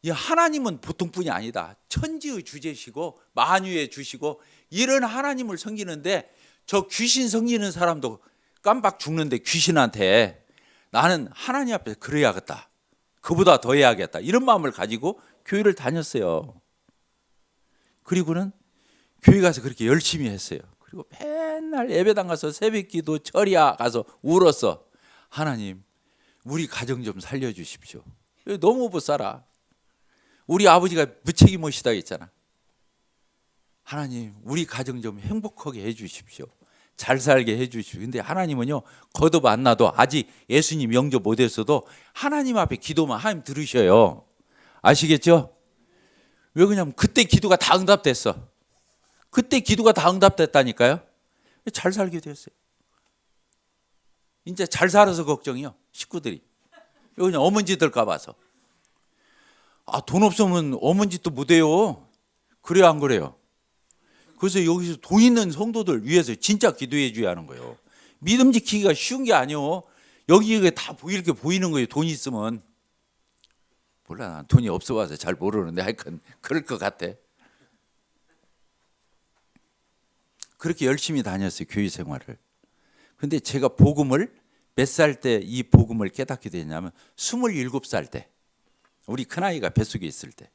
이 하나님은 보통뿐이 아니다. 천지의 주제시고 만유의 주시고 이런 하나님을 섬기는데 저 귀신 섬기는 사람도 깜빡 죽는데 귀신한테 나는 하나님 앞에서 그래야겠다. 그보다 더 해야겠다. 이런 마음을 가지고 교회를 다녔어요. 그리고는 교회 가서 그렇게 열심히 했어요. 그리고 맨날 예배당 가서 새벽기도 철야 가서 울었어. 하나님 우리 가정 좀 살려주십시오. 너무 못 살아. 우리 아버지가 무책임하시다 했잖아. 하나님 우리 가정 좀 행복하게 해주십시오. 잘 살게 해주십시오. 근데 하나님은요 거듭 안 나도 아직 예수님 영접 못했어도 하나님 앞에 기도만 하나님 들으셔요. 아시겠죠? 왜 그러냐면 그때 기도가 다 응답됐어. 그때 기도가 다 응답됐다니까요. 잘 살게 됐어요. 이제 잘 살아서 걱정이요. 식구들이. 왜 그냥 어머니들까 봐서. 돈 없으면 어머니 짓도 못해요. 그래요 안 그래요? 그래서 여기서 돈 있는 성도들 위해서 진짜 기도해 줘야 하는 거예요. 믿음 지키기가 쉬운 게 아니에요. 여기가 다 이렇게 보이는 거예요. 돈 있으면. 몰라 난 돈이 없어 봐서 잘 모르는데 하여간 그럴 것 같아. 그렇게 열심히 다녔어요. 교회 생활을. 근데 제가 복음을 몇 살 때 이 복음을 깨닫게 됐냐면 27살 때 우리 큰아이가 뱃속에 있을 때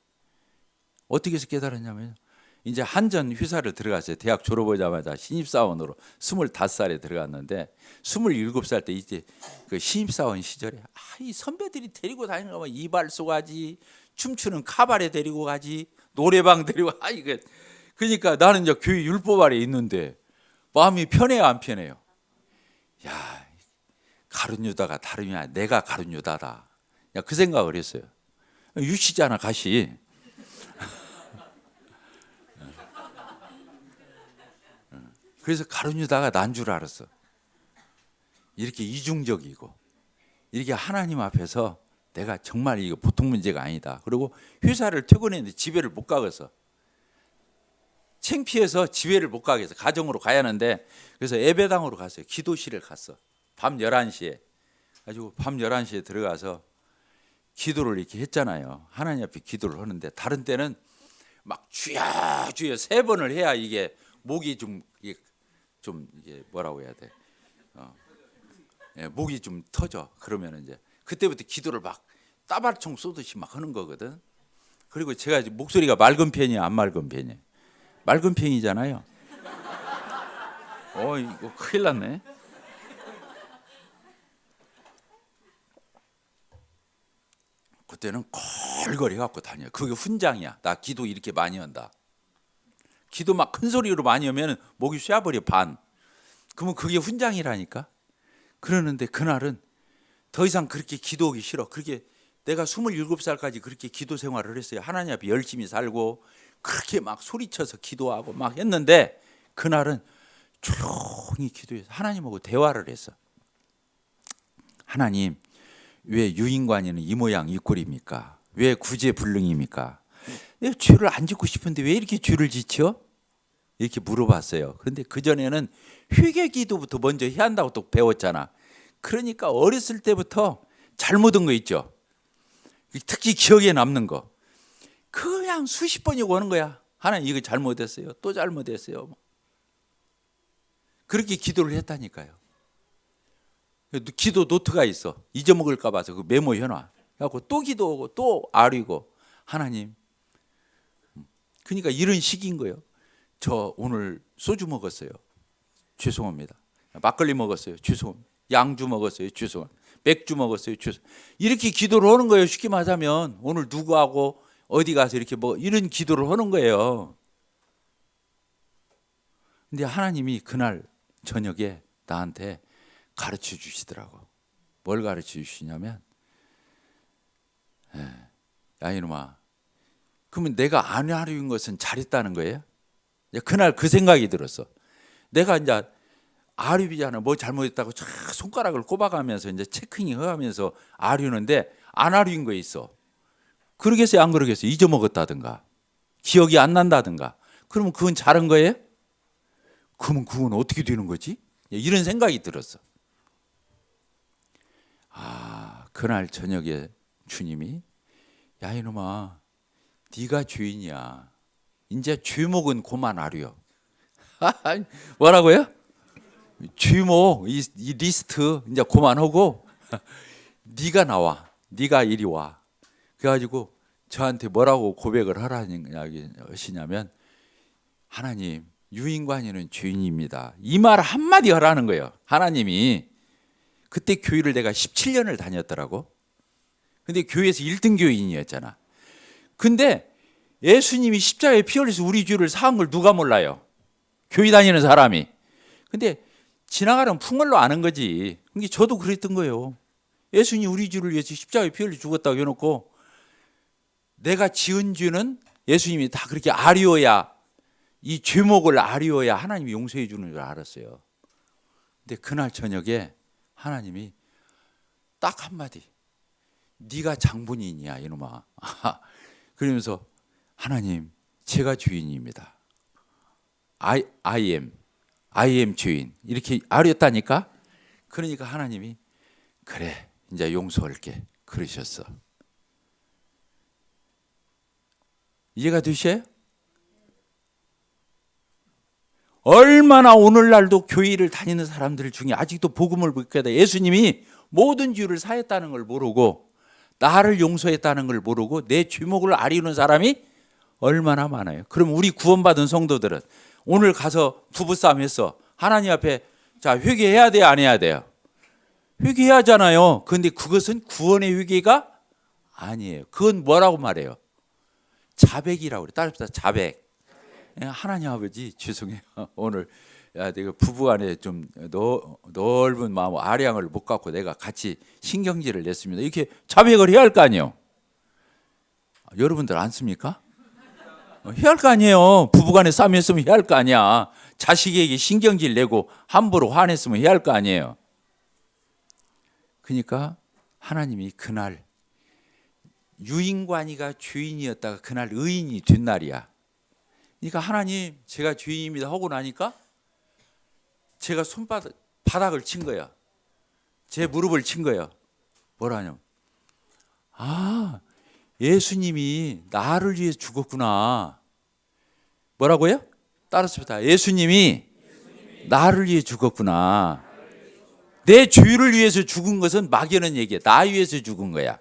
어떻게 해서 깨달았냐면 이제 한전 회사를 들어갔어요. 대학 졸업하자마자 신입사원으로 25살에 들어갔는데 27살 때 이제 그 신입사원 시절에 이 선배들이 데리고 다니는 거 봐. 이발소 가지, 춤추는 카바레 데리고 가지, 노래방 데리고 이거 그러니까 나는 이제 교회 율법 아래 있는데 마음이 편해요, 안 편해요? 야, 가룟 유다가 다름이 아니라 내가 가룟 유다다. 그 생각을 했어요. 유시잖아 가시. 그래서 가룟 유다가 난 줄 알았어. 이렇게 이중적이고 이렇게 하나님 앞에서 내가 정말 이거 보통 문제가 아니다. 그리고 회사를 퇴근했는데 집에를 못 가겠어. 창피해서 집에를 못 가겠어. 가정으로 가야 하는데 그래서 예배당으로 갔어요. 기도실을 갔어. 밤 11시에. 가지고 밤 11시에 들어가서 기도를 이렇게 했잖아요. 하나님 앞에 기도를 하는데 다른 때는 막 주여 주여 3번을 해야 이게 목이 좀 이게 뭐라고 해야 돼? 목이 좀 터져. 그러면 이제 그때부터 기도를 막 따발총 쏘듯이 막 하는 거거든. 그리고 제가 목소리가 맑은 편이야, 안 맑은 편이야? 맑은 편이잖아요. 이거 큰일 났네. 그때는 걸거리 갖고 다녀. 그게 훈장이야. 나 기도 이렇게 많이 한다. 기도 막 큰 소리로 많이 하면 목이 쇠버려 반. 그러면 그게 훈장이라니까. 그러는데 그날은 더 이상 그렇게 기도하기 싫어. 그렇게 내가 27살까지 그렇게 기도 생활을 했어요. 하나님 앞에 열심히 살고 그렇게 막 소리쳐서 기도하고 막 했는데 그날은 조용히 기도해서 하나님하고 대화를 했어. 하나님, 왜 유인관이는 이 모양 이 꼴입니까? 왜 구제불능입니까? 내가 죄를 안 짓고 싶은데 왜 이렇게 죄를 지쳐? 이렇게 물어봤어요. 그런데 그전에는 회개 기도부터 먼저 해야 한다고 또 배웠잖아. 그러니까 어렸을 때부터 잘못한 거 있죠. 특히 기억에 남는 거. 그냥 수십 번이고 오는 거야. 하나님 이거 잘못했어요. 또 잘못했어요. 그렇게 기도를 했다니까요. 기도 노트가 있어. 잊어먹을까 봐서 그 메모해놔. 그래갖고 또 기도하고 또 아리고 하나님. 그러니까 이런 식인 거예요. 저 오늘 소주 먹었어요. 죄송합니다. 막걸리 먹었어요. 죄송합니다. 양주 먹었어요. 죄송합니다. 맥주 먹었어요. 죄송합니다. 이렇게 기도를 하는 거예요. 쉽게 말하면 오늘 누구하고 어디 가서 이렇게 뭐 이런 기도를 하는 거예요. 근데 하나님이 그날 저녁에 나한테 가르쳐 주시더라고. 뭘 가르쳐 주시냐면, 야 이놈아, 그러면 내가 안 하려는 것은 잘했다는 거예요? 그날 그 생각이 들었어. 내가 이제 아류비잖아. 뭐 잘못했다고 손가락을 꼽아가면서 이제 체크잉 해가면서 아류는데 안 아류인 거 있어. 그러겠어요, 안 그러겠어요? 잊어먹었다든가 기억이 안 난다든가. 그러면 그건 잘한 거예요? 그러면 그건 어떻게 되는 거지? 이런 생각이 들었어. 그날 저녁에 주님이 야 이놈아, 네가 죄인이야. 이제 죄목은 그만 아려. 뭐라고요? 죄목 이 리스트 이제 그만하고 네가 나와. 네가 이리 와. 그래가지고 저한테 뭐라고 고백을 하시냐면 하나님, 유인관이는 죄인입니다. 이 말 한마디 하라는 거예요. 하나님이. 그때 교회를 내가 17년을 다녔더라고. 근데 교회에서 1등 교인이었잖아. 근데 예수님이 십자가에 피 흘려서 우리 죄를 사한 걸 누가 몰라요? 교회 다니는 사람이. 근데 지나가는 풍월로 아는 거지. 그게 저도 그랬던 거예요. 예수님이 우리 죄를 위해서 십자가에 피 흘려 죽었다고 해놓고 내가 지은 죄는 예수님이 다 그렇게 아리워야, 이 죄목을 아리워야 하나님이 용서해 주는 줄 알았어요. 근데 그날 저녁에 하나님이 딱 한마디, 네가 장본인이야 이놈아. 그러면서 하나님, 제가 죄인입니다. I am 죄인. 이렇게 아렸다니까. 그러니까 하나님이 그래 이제 용서할게 그러셨어. 이해가 되셔요? 얼마나 오늘날도 교회를 다니는 사람들 중에 아직도 복음을 듣게 돼. 예수님이 모든 죄를 사했다는 걸 모르고 나를 용서했다는 걸 모르고 내 죄목을 아리우는 사람이 얼마나 많아요. 그럼 우리 구원받은 성도들은 오늘 가서 부부싸움 했어. 하나님 앞에 자 회개해야 돼요, 안 해야 돼요? 회개해야 하잖아요. 그런데 그것은 구원의 회개가 아니에요. 그건 뭐라고 말해요? 자백이라고 그래. 따릅시다. 자백. 하나님 아버지 죄송해요. 오늘 내가 부부간에 좀 넓은 마음 아량을 못 갖고 내가 같이 신경질을 냈습니다. 이렇게 자백을 해야 할 거 아니에요. 여러분들 안 씁니까? 해야 할 거 아니에요. 부부간에 싸움이 있으면 해야 할 거 아니야. 자식에게 신경질 내고 함부로 화냈으면 해야 할 거 아니에요. 그러니까 하나님이 그날 유인관이가 죄인이었다가 그날 의인이 된 날이야. 그러니까 하나님, 제가 죄인입니다 하고 나니까 제가 바닥을 친 거야. 제 무릎을 친 거예요. 뭐라냐면 예수님이 나를 위해 죽었구나. 뭐라고요? 따라서 예수님이 나를 위해 죽었구나. 내 죄를 위해서 죽은 것은 막연한 얘기야. 나 위해서 죽은 거야.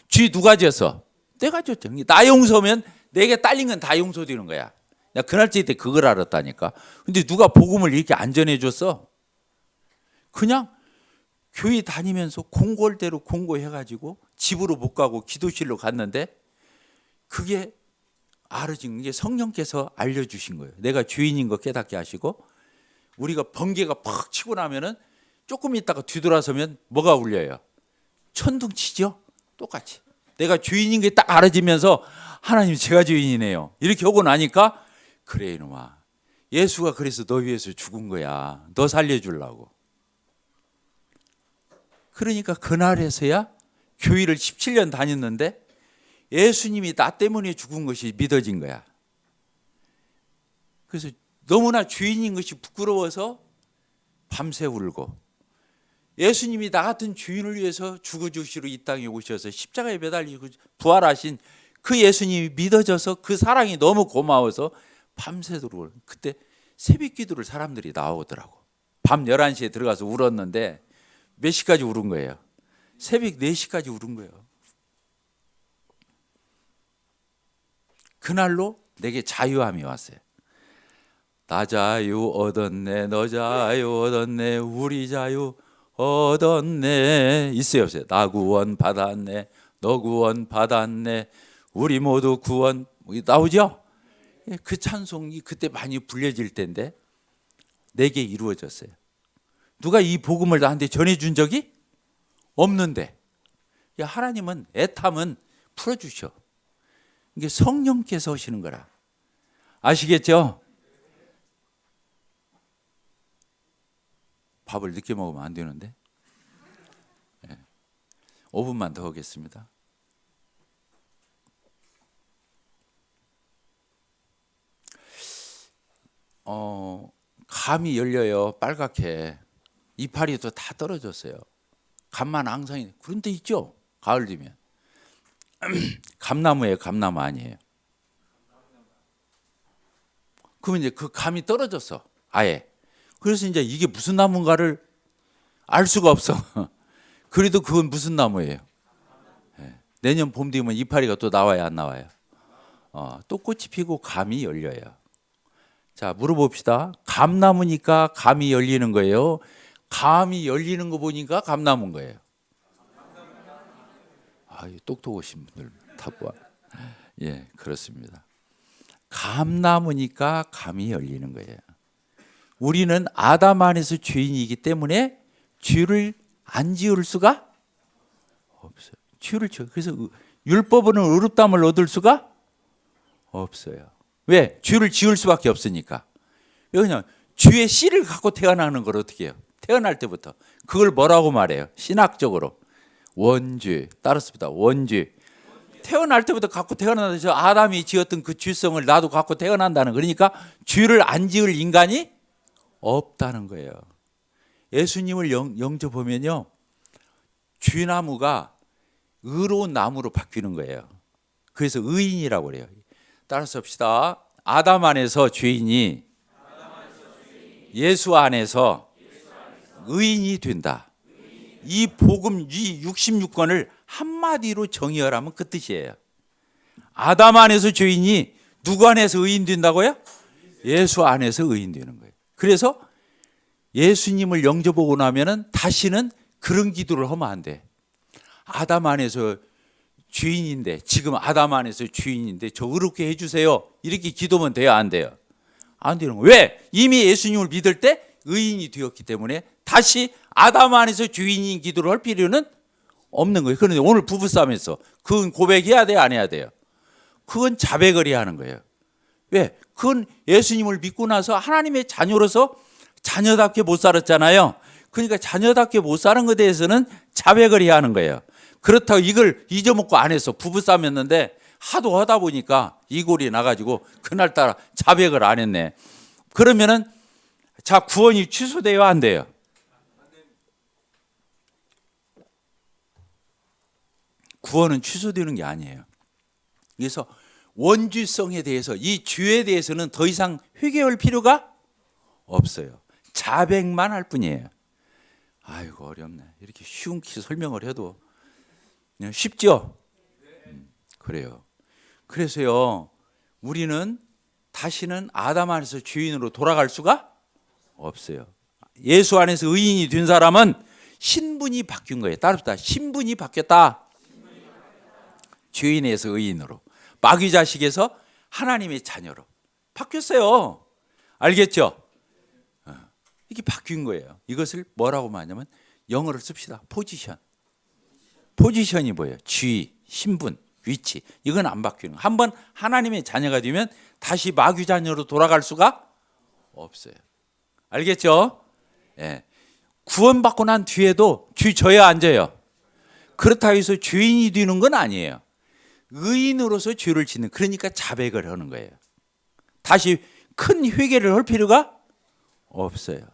죄 누가 졌어? 내가 졌죠. 나 용서면 내게 딸린 건 다 용서되는 거야. 나 그날째 때 그걸 알았다니까. 근데 누가 복음을 이렇게 안 전해줬어? 그냥 교회 다니면서 공고할 대로 공고해가지고 집으로 못 가고 기도실로 갔는데 그게 알아진 게 성령께서 알려주신 거예요. 내가 죄인인 거 깨닫게 하시고 우리가 번개가 팍 치고 나면은 조금 있다가 뒤돌아서면 뭐가 울려요? 천둥 치죠? 똑같이. 내가 죄인인 게 딱 알아지면서 하나님 제가 죄인이네요. 이렇게 하고 나니까 그래 이놈아. 예수가 그래서 너 위해서 죽은 거야. 너 살려주려고. 그러니까 그날에서야 교회를 17년 다녔는데 예수님이 나 때문에 죽은 것이 믿어진 거야. 그래서 너무나 주인인 것이 부끄러워서 밤새 울고, 예수님이 나 같은 주인을 위해서 죽어주시러 이 땅에 오셔서 십자가에 매달리고 부활하신 그 예수님이 믿어져서 그 사랑이 너무 고마워서 밤새도록 울고, 그때 새벽 기도를 사람들이 나오더라고. 밤 11시에 들어가서 울었는데 몇 시까지 울은 거예요? 새벽 4시까지 울은 거예요. 그날로 내게 자유함이 왔어요. 나 자유 얻었네, 너 자유 얻었네, 우리 자유 얻었네. 있어요, 없어요? 나 구원 받았네, 너 구원 받았네, 우리 모두 구원. 나오죠? 그 찬송이 그때 많이 불려질 텐데 내게 이루어졌어요. 누가 이 복음을 나한테 전해준 적이 없는데 하나님은 애탐은 풀어주셔. 이게 성령께서 오시는 거라. 아시겠죠? 밥을 늦게 먹으면 안 되는데 5분만 더 하겠습니다. 감이 열려요. 빨갛게. 이파리도 다 떨어졌어요. 감만 앙상이. 그런 데 있죠? 가을 되면. 감나무예요, 감나무 아니에요. 그러면 이제 그 감이 떨어졌어, 아예. 그래서 이제 이게 무슨 나무인가를 알 수가 없어. 그래도 그건 무슨 나무예요? 내년 봄 되면 이파리가 또 나와요, 안 나와요? 또 꽃이 피고 감이 열려요. 자, 물어봅시다. 감나무니까 감이 열리는 거예요? 감이 열리는 거 보니까 감나무인 거예요? 똑똑하신 분들 타고. 예, 그렇습니다. 감나무니까 감이 열리는 거예요. 우리는 아담 안에서 죄인이기 때문에 죄를 안 지을 수가 없어요. 죄를 지어. 그래서 율법으로는 의롭다함을 얻을 수가 없어요. 왜? 죄를 지을 수밖에 없으니까. 그냥 죄의 씨를 갖고 태어나는 걸 어떻게 해요? 태어날 때부터. 그걸 뭐라고 말해요? 신학적으로 원죄. 따랐습니다. 원죄. 태어날 때부터 갖고 태어나서 아담이 지었던 그 죄성을 나도 갖고 태어난다는, 그러니까 죄를 안 지을 인간이 없다는 거예요. 예수님을 영접하면요, 쥐나무가 의로운 나무로 바뀌는 거예요. 그래서 의인이라고 그래요. 따라서 합시다. 아담 안에서 죄인이 예수 안에서 의인이 된다. 이 복음, 이 66권을 한마디로 정의하라면 그 뜻이에요. 아담 안에서 죄인이 누구 안에서 의인 된다고요? 예수 안에서 의인 되는 거예요. 그래서 예수님을 영접하고 나면은 다시는 그런 기도를 하면 안 돼. 아담 안에서 죄인인데, 지금 아담 안에서 죄인인데 저 의롭게 해주세요. 이렇게 기도면 돼요, 안 돼요? 안 되는 거예요. 왜? 이미 예수님을 믿을 때 의인이 되었기 때문에 다시 아담 안에서 죄인인 기도를 할 필요는 없는 거예요. 그런데 오늘 부부싸움에서 그건 고백해야 돼요, 안 해야 돼요? 그건 자백을 해야 하는 거예요. 왜? 그건 예수님을 믿고 나서 하나님의 자녀로서 자녀답게 못 살았잖아요. 그러니까 자녀답게 못 사는 것에 대해서는 자백을 해야 하는 거예요. 그렇다고 이걸 잊어먹고 안 했어. 부부싸움했는데 하도 하다 보니까 이골이 나가지고 그날따라 자백을 안 했네. 그러면은 자, 구원이 취소돼요, 안 돼요? 구원은 취소되는 게 아니에요. 그래서 원죄성에 대해서, 이 죄에 대해서는 더 이상 회개할 필요가 없어요. 자백만 할 뿐이에요. 아이고, 어렵네. 이렇게 쉬운 설명을 해도 쉽죠? 그래요. 그래서요, 우리는 다시는 아담 안에서 죄인으로 돌아갈 수가 없어요. 예수 안에서 의인이 된 사람은 신분이 바뀐 거예요. 따릅시다. 신분이 바뀌었다. 죄인에서 의인으로, 마귀 자식에서 하나님의 자녀로 바뀌었어요. 알겠죠? 이게 바뀐 거예요. 이것을 뭐라고 말하냐면, 영어를 씁시다. 포지션. 포지션이 뭐예요? 지위, 신분, 위치. 이건 안 바뀌는 거예요. 한번 하나님의 자녀가 되면 다시 마귀 자녀로 돌아갈 수가 없어요. 알겠죠? 예. 구원받고 난 뒤에도 주 져야 앉아요. 그렇다고 해서 죄인이 되는 건 아니에요. 의인으로서 죄를 짓는, 그러니까 자백을 하는 거예요. 다시 큰 회개를 할 필요가 없어요.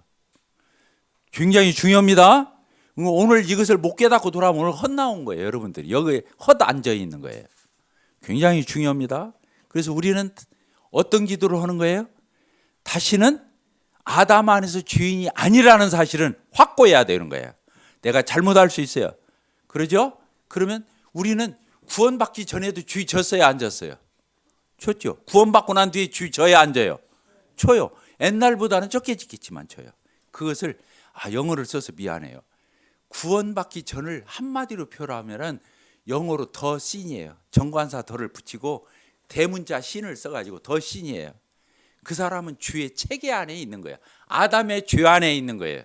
굉장히 중요합니다. 오늘 이것을 못 깨닫고 돌아오면 오늘 헛나온 거예요. 여러분들이 여기에 헛 앉아 있는 거예요. 굉장히 중요합니다. 그래서 우리는 어떤 기도를 하는 거예요? 다시는 아담 안에서 죄인이 아니라는 사실은 확고해야 되는 거예요. 내가 잘못할 수 있어요. 그러죠? 그러면 우리는 구원받기 전에도 죄 졌어요, 안 졌어요? 졌죠. 구원받고 난 뒤에 죄 져야 앉아요. 쳐요. 옛날보다는 적게 짓겠지만 쳐요. 그것을 영어를 써서 미안해요. 구원받기 전을 한마디로 표현하면은 영어로 더 신이에요. 정관사 더를 붙이고 대문자 신을 써가지고 더 신이에요. 그 사람은 주의 체계 안에 있는 거예요. 아담의 죄 안에 있는 거예요.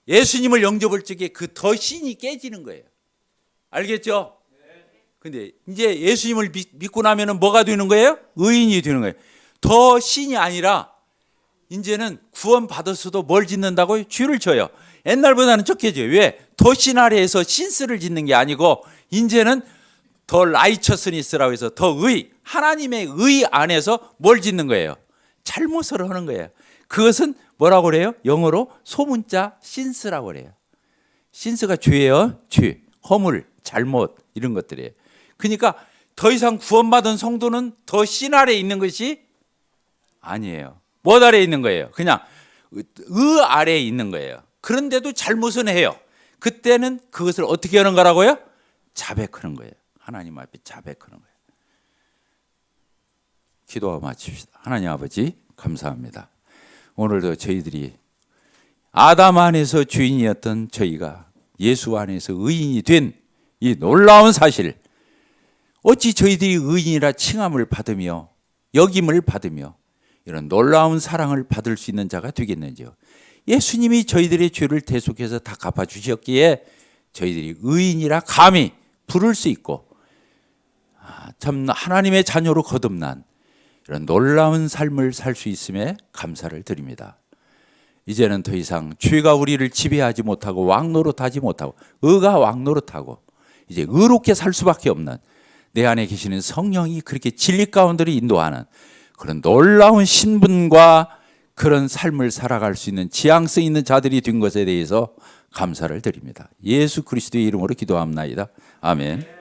예수님을 영접할 적에 그 더 신이 깨지는 거예요. 알겠죠? 근데 이제 예수님을 믿고 나면은 뭐가 되는 거예요? 의인이 되는 거예요. 더 신이 아니라 이제는 구원 받았어도 뭘 짓는다고요? 죄를 져요. 옛날보다는 적게 져요. 왜? 더 신 아래에서 신스를 짓는 게 아니고 이제는 더 라이처스니스라고 해서 더 의, 하나님의 의 안에서 뭘 짓는 거예요? 잘못을 하는 거예요. 그것은 뭐라고 그래요? 영어로 소문자 신스라고 그래요. 신스가 죄예요. 죄, 허물, 잘못 이런 것들이에요. 그러니까 더 이상 구원받은 성도는 더 신 아래에 있는 것이 아니에요. 뭐 아래에 있는 거예요? 그냥 의 아래에 있는 거예요. 그런데도 잘못은 해요. 그때는 그것을 어떻게 하는 거라고요? 자백하는 거예요. 하나님 앞에 자백하는 거예요. 기도하고 마칩시다. 하나님 아버지 감사합니다. 오늘도 저희들이 아담 안에서 죄인이었던 저희가 예수 안에서 의인이 된 이 놀라운 사실, 어찌 저희들이 의인이라 칭함을 받으며 여김을 받으며 이런 놀라운 사랑을 받을 수 있는 자가 되겠는지요. 예수님이 저희들의 죄를 대속해서 다 갚아주셨기에 저희들이 의인이라 감히 부를 수 있고 참 하나님의 자녀로 거듭난 이런 놀라운 삶을 살 수 있음에 감사를 드립니다. 이제는 더 이상 죄가 우리를 지배하지 못하고 왕노릇하지 못하고 의가 왕노릇하고 이제 의롭게 살 수밖에 없는 내 안에 계시는 성령이 그렇게 진리 가운데로 인도하는 그런 놀라운 신분과 그런 삶을 살아갈 수 있는 지향성 있는 자들이 된 것에 대해서 감사를 드립니다. 예수 그리스도의 이름으로 기도합나이다. 아멘.